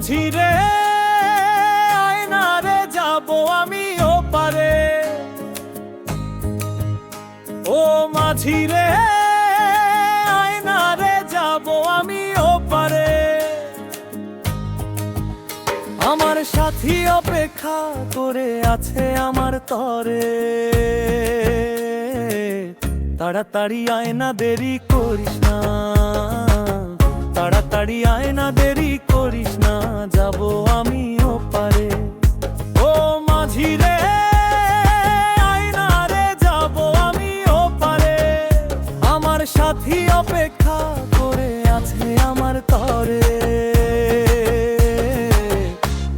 মাঝি রে আয়না রে যাবো আমি ওপারে। ও মাঝি রে আয়না রে যাবো আমি ওপারে। আমার সাথী অপেক্ষা করে আছে আমার তরে। তাড়াতাড়ি আয়না দেরি করিস না, তাড়াতাড়ি আয়না দেরি করিস না, যাবো আমি ওপারে। ও মাঝি রে আয়না রে যাবো আমি ওপারে। আমার সাথী অপেক্ষা করে আছে আমার তরে।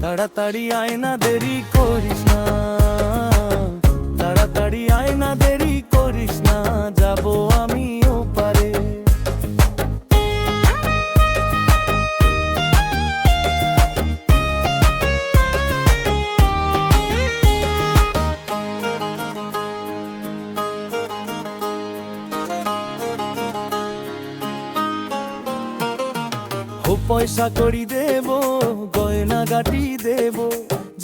তাড়াতাড়ি আয়না দেরি করিস না, তাড়াতাড়ি আয়না দেরি করিস না, যাবো আমি ওপারে। পয়সা করি দেব, গয়না গাটি দেব,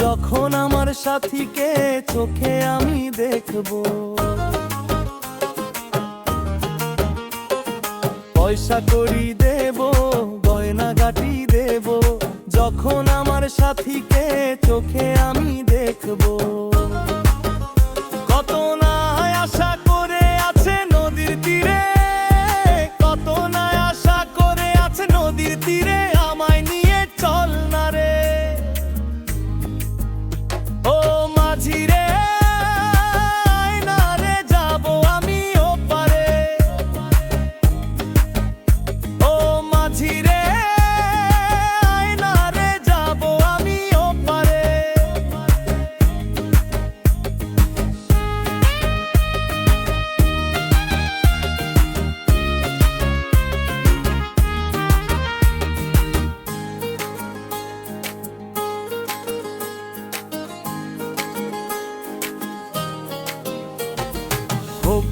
যখন আমার সাথীকে চোখে আমি দেখব। পয়সা করি দেব, গয়না গাটি দেব, যখন আমার সাথীকে চোখে আমি দেখব। কত না আশা করে আছে নদীর তীরে, কত না আশা করে আছে নদীর তীরে, আমায় নিয়ে চল না রে। ও মাঝি রে আয়না রে যাবো আমি ওপারে। ও মাঝি রে আয়না রে যাবো আমি ওপারে।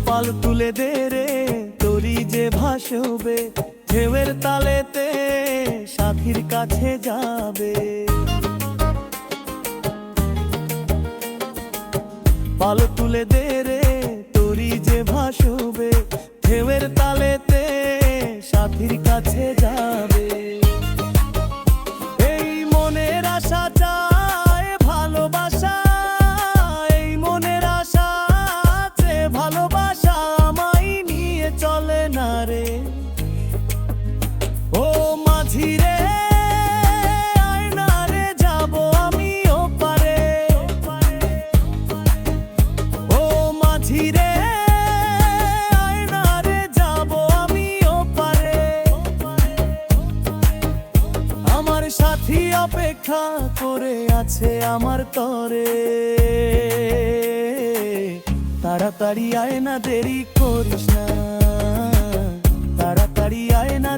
পাল তুলে দে রে তরি যে ভাসবে, ঢেউয়ের তালেতে সাথীর কাছে যাবে। পাল তুলে দে রে তরি যে ভাসবে, ঢেউয়ের তালেতে সাথীর কাছে যাবে। এই মনের আশা চায় ভালোবাসা, এই মনের আশা আছে ভালোবাসা, আমায় নিয়ে চলে না রে। ও মাঝি রে আয়না রে যাবো আমি ওপারে। ও মাঝি রে আয়না রে যাবো আমি ওপারে। আমার সাথী অপেক্ষা করে আছে আমার তরে। তাড়াতাড়ি আয়না দেরি করিস না, তাড়াতাড়ি আয়না